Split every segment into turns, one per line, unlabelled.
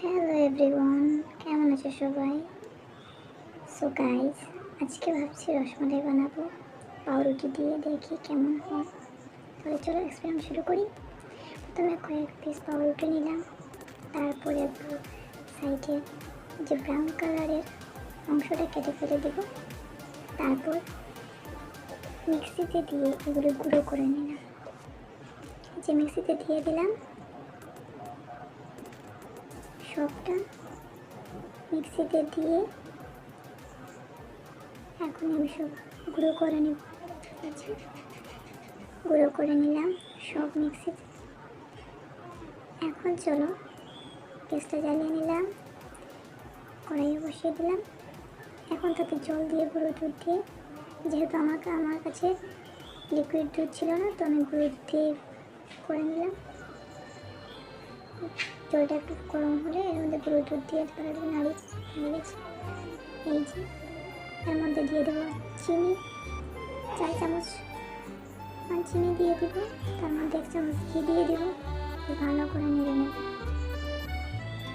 Hello everyone, কেমন আছো সবাই? সো গাইস, আজকে ভাবছি রসমালাই বানাবো পাউরুটি দিয়ে, দেখি কেমন হয়। তাহলে চলো এক্সপেরিমেন্ট শুরু করি। প্রথমে কয়েক পিস পাউরুটি নিলাম, তারপরে একটু সাইডে যে ব্রাউন কালারের অংশটা কেটে ফেলে দেবো। তারপর মিক্সিতে দিয়ে এগুলো গুঁড়ো করে নিলাম। যে মিক্সিতে দিয়ে দিলাম সবটা, মিক্সিতে দিয়ে এখন আমি সব গুঁড়ো করে নেব। গুঁড়ো করে নিলাম সব মিক্সিতে। এখন চলো গ্যাসটা জ্বালিয়ে নিলাম, কড়াইয়ে বসিয়ে দিলাম। এখন তাতে জল দিয়ে গুঁড়ো দুধ দিয়ে, যেহেতু আমার কাছে লিকুইড দুধ ছিল না, তো আমি গুঁড়ো দুধ দিয়ে করে নিলাম। জলটা একটু গরম হলে এর মধ্যে গুঁড়ো দুধ দিয়ে নাড়িয়েছি। এই যে এর মধ্যে দিয়ে দেবো চিনি, 4 চামচ চিনি দিয়ে দেবো। তার মধ্যে 1 চামচ ঘি দিয়ে দেবো। ভালো করে নেড়ে নেব।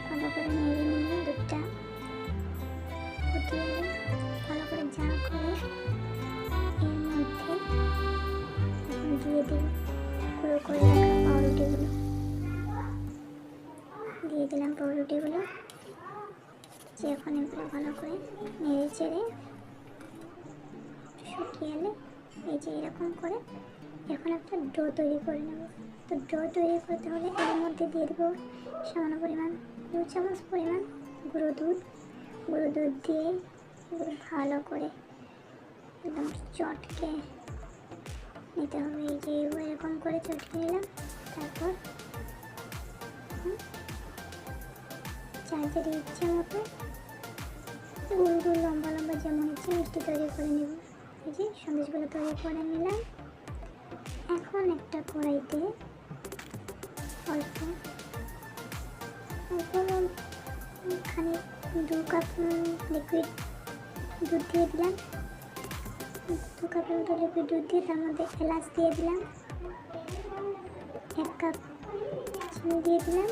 ভালো করে নেড়ে নিয়ে দুধটা ফুটিয়ে ভালো করে জাল করে এর মধ্যে এখন দিয়ে দেবো গুঁড়ো করে রাখা পাউরুটিগুলো। দিয়ে দিলাম পাউরুটিগুলো। যে এখন এগুলো ভালো করে নেড়ে চেড়ে শুকিয়ে এলে এই যে এরকম করে এখন একটা ডো তৈরি করে নেব। তো ডো তৈরি করতে হলে এর মধ্যে দিয়ে দেবো সামান্য পরিমাণ 2 চামচ পরিমাণ গুঁড়ো দুধ দিয়ে এগুলো ভালো করে একদম চটকে নিতে হবে। এই যে এরকম করে চটকে নিলাম। তারপর চার্জের ইচ্ছে মতো গোল গোল লম্বা লম্বা যেমন ইচ্ছে মিষ্টি তৈরি করে নেব। এই যে সন্দেশগুলো তৈরি করে নিলাম। এখন একটা কড়াইতে অল্প খানি 2 কাপ লিকুইড দুধ দিয়ে দিলাম। 2 কাপের মতো লিকুইড দুধ দিয়ে তার মধ্যে এলাচ দিয়ে দিলাম। 1 কাপ চিনি দিয়ে দিলাম।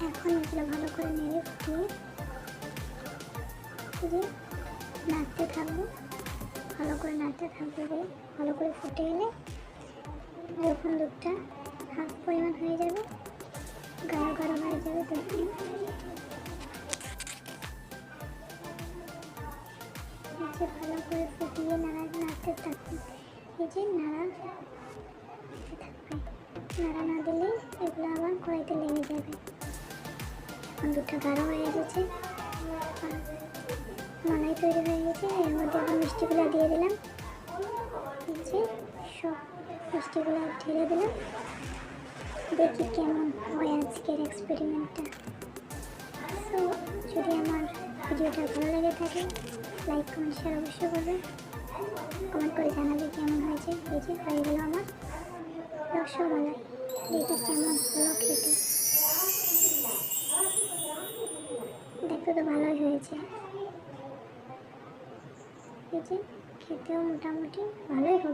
এখন এগুলো ভালো করে নেড়ে ফুটিয়ে নাড়তে থাকবো। ভালো করে নাড়তে থাকবো। ভালো করে ফুটে এলে যখন দুধটা হাফ পরিমাণ হয়ে যাবে, গাঢ় গাঢ় হয়ে যাবে দুধটি, ভালো করে ফুটিয়ে নাড়তে থাকবে। এই যে নাড়া না দিলে এগুলো আবার কড়াইতে লেগে যাবে। এখন দুধটা গাঢ় হয়ে গেছে, মালাই তৈরি হয়ে গেছে। এর মধ্যে এখন মিষ্টিগুলো দিয়ে দিলাম। এই যে সব মিষ্টিগুলো ঢেলে দিলাম। দেখি কেমন হয় আজকের এক্সপেরিমেন্টটা। সো যদি আমার ভিডিওটা ভালো লেগে থাকে লাইক কমেন্ট শেয়ার অবশ্যই করবে। কমেন্ট করে জানাবে কেমন হয়েছে। এই যে হয়ে গেল আমার রসমালাই। দেখি কেমন হলো খেতে। দেখতে তো ভালোই হয়েছে। এই যে খেতেও মোটামুটি ভালোই হবে।